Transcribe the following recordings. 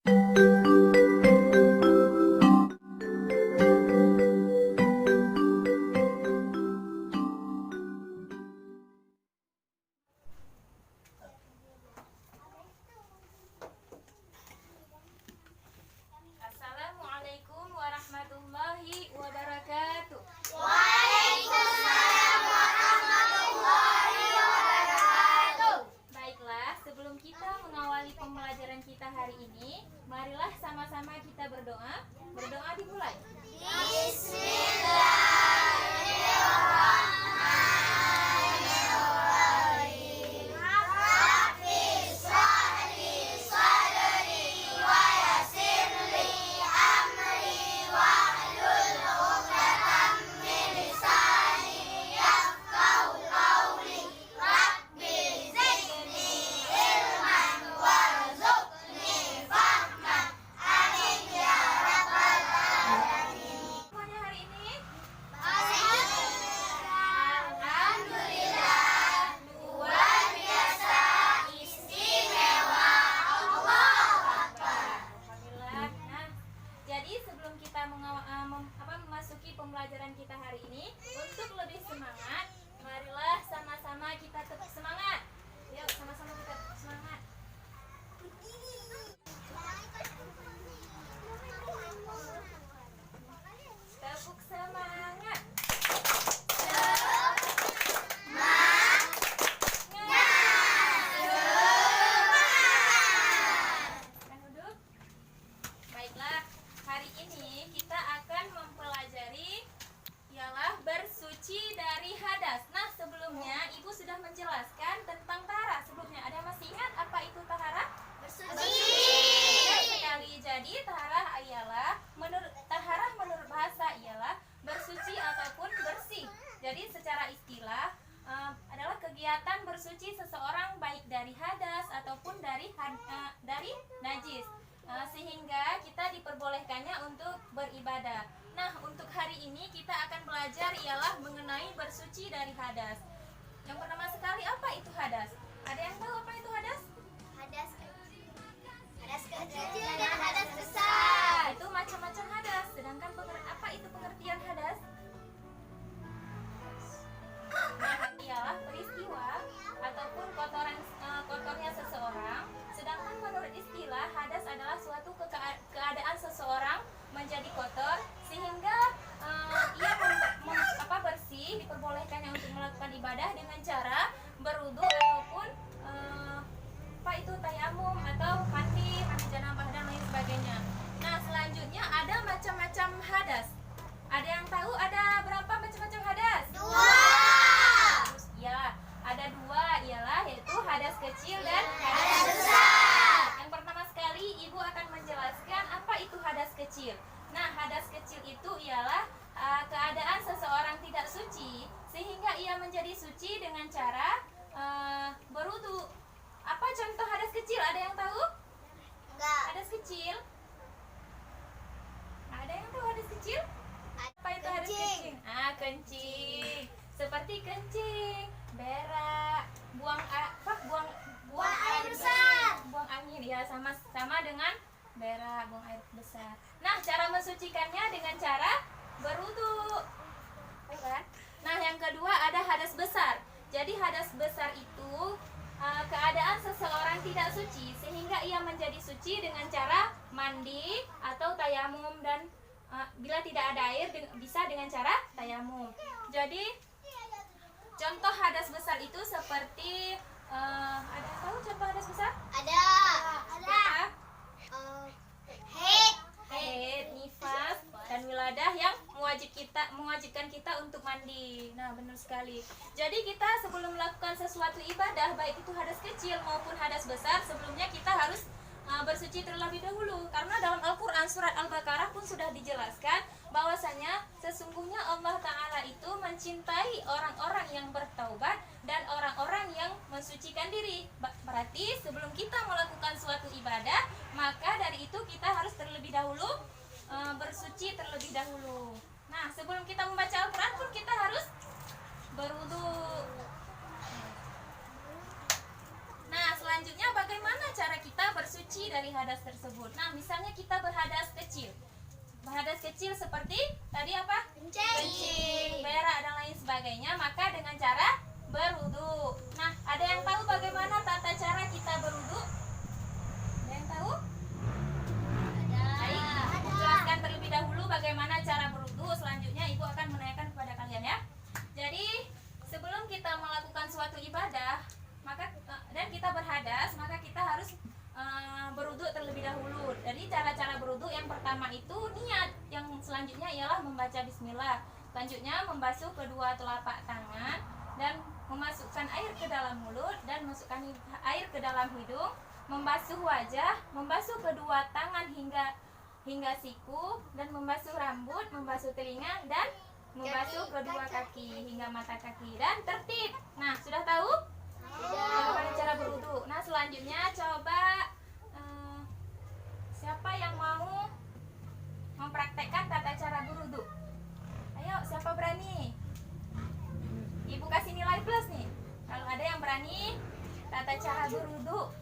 Assalamualaikum warahmatullahi wabarakatuh. Waalaikumsalam warahmatullahi wabarakatuh. Baiklah, sebelum kita mengawali pembelajaran kita hari ini, marilah sama-sama kita berdoa. Berdoa dimulai. Bismillahirrahmanirrahim. Hafiz sholli sadri wa yassirli amri wahlul 'uqdatam min lisani yafqahu qawli. Rabbi zidni ilman warzuqni fahman. Amin ya rabbal alamin. Semuanya hari ini Alhamdulillah, luar biasa, istimewa, Allahu Akbar. Alhamdulillah. Nah, jadi sebelum kita memasuki pembelajaran kita hari ini, untuk lebih semangat, marilah sama-sama kita tetap semangat. Yuk, sama-sama kita tetap semangat. Tepuk semangat. Silakan duduk. Baiklah, hari ini kita akan mempelajari ialah bersuci dari hadas. Nah, sebelumnya Ibu sudah menjelaskan tentang tahara. Sebelumnya ada yang masih ingat apa itu tahara? Benar sekali. Jadi tahara menurut bahasa ialah bersuci ataupun bersih. Jadi secara istilah adalah kegiatan bersuci seseorang baik dari hadas ataupun dari najis. Sehingga kita diperbolehkannya untuk beribadah. Nah, untuk hari ini kita akan belajar ialah mengenai bersuci dari hadas. Yang pertama sekali, apa itu hadas? Ada yang tahu apa itu hadas? Hadas kecil dan hadas besar. Itu macam-macam hadas. Sedangkan apa itu pengertian hadas? Nah, ialah peristiwa ataupun kotornya seseorang. Sedangkan menurut istilah, hadas adalah suatu keadaan seseorang menjadi kotor sehingga ia bersih, diperbolehkannya untuk melakukan ibadah dengan cara berwudu ataupun tayamum atau mandi janabah dan lain sebagainya. Nah, selanjutnya ada macam-macam hadas. Ada yang tahu ada berapa macam-macam hadas? 2. Ya, ada 2 ialah yaitu hadas kecil dan hadas besar. Yang pertama sekali Ibu akan menjelaskan apa itu hadas kecil. Nah, hadas kecil itu ialah keadaan seseorang tidak suci sehingga ia menjadi suci dengan cara berwudu. Apa contoh hadas kecil? Ada yang tahu? Enggak. Hadas kecil? Ada yang tahu hadas kecil? Apa itu hadas Kencing. kecil? Kencing. Seperti kencing, berak, buang air besar. buang angin ya, sama dengan berak, buang air besar. Nah, cara mensucikannya dengan cara berwudu. Kan? Nah, yang kedua ada hadas besar. Jadi hadas besar itu keadaan seseorang tidak suci sehingga ia menjadi suci dengan cara mandi atau tayamum dan bila tidak ada air bisa dengan cara tayamum. Jadi contoh hadas besar itu seperti ada yang tahu contoh hadas besar? Ada. Apa? Haid. Nifas dan wiladah yang mewajibkan kita untuk mandi. Nah, benar sekali. Jadi kita sebelum melakukan sesuatu ibadah, baik itu hadas kecil maupun hadas besar, sebelumnya kita harus bersuci terlebih dahulu. Karena dalam Al-Quran surat Al-Baqarah pun sudah dijelaskan bahwasanya sesungguhnya Allah Ta'ala itu mencintai orang-orang yang bertaubat dan orang-orang yang mensucikan diri. Berarti sebelum kita melakukan suatu ibadah, maka dari itu kita harus terlebih dahulu bersuci terlebih dahulu. Nah, sebelum kita membaca Al-Quran pun kita harus berwudu. Nah, selanjutnya bagaimana cara kita bersuci dari hadas tersebut. Nah, misalnya kita berhadas kecil. Berhadas kecil seperti tadi apa? Kencing, berak dan lain sebagainya, maka dengan cara berwudu. Nah, ada yang tahu bagaimana tata cara kita berwudu? Ada yang tahu? Baik, Ibu jelaskan terlebih dahulu bagaimana cara berwudu. Selanjutnya Ibu akan menanyakan kepada kalian ya. Jadi, sebelum kita melakukan suatu ibadah, maka dan kita berhadas, maka kita harus berwudu terlebih dahulu. Jadi cara-cara berwudu yang pertama itu niat, yang selanjutnya ialah membaca bismillah. Selanjutnya membasuh kedua telapak tangan dan memasukkan air ke dalam mulut dan masukkan air ke dalam hidung, membasuh wajah, membasuh kedua tangan hingga siku dan membasuh rambut, membasuh telinga dan membasuh kedua kaki hingga mata kaki dan tertib. Nah, sudah tahu? Bagaimana cara berwudu? Nah, selanjutnya coba siapa yang mau mempraktekkan tata cara berwudu? Ayo, siapa berani? Ibu kasih nilai plus nih. Kalau ada yang berani tata cara berwudu.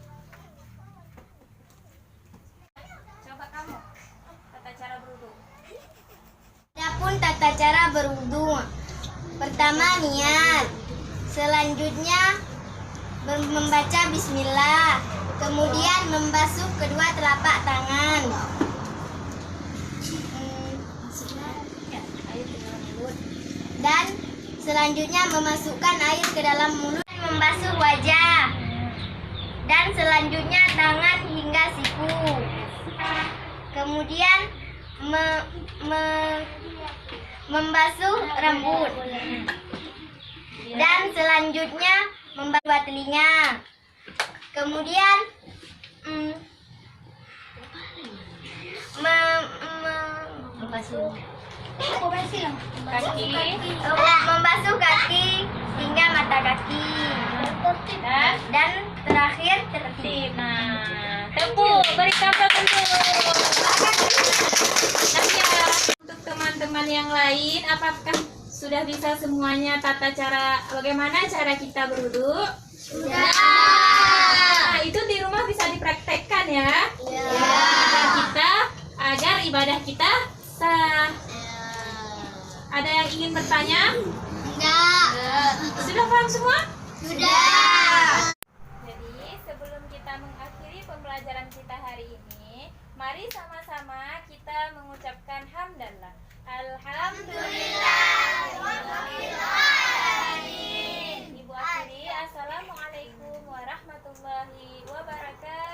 Coba kamu tata cara berwudu. Adapun tata cara berwudu. Pertama niat. Selanjutnya membaca bismillah. Kemudian membasuh kedua telapak tangan. Dan selanjutnya memasukkan air ke dalam mulut dan membasuh wajah. Dan selanjutnya tangan hingga siku. Kemudian membasuh rambut. Dan selanjutnya membasuh telinga. Kemudian membasuh kaki hingga mata kaki. Dan terakhir tertib. Nah, tepuk, berikan tepuk. Nah, ya, untuk teman-teman yang lain, apakah sudah bisa semuanya bagaimana cara kita berwudu? Sudah. Nah, itu di rumah bisa dipraktekkan ya. Agar ibadah kita sah. Ada yang ingin bertanya? Enggak. Sudah paham semua? Sudah. Jadi sebelum kita mengakhiri pembelajaran kita hari ini, mari sama-sama kita mengucapkan hamdalah. Alhamdulillah. Ibu akhiri, assalamualaikum warahmatullahi wabarakatuh.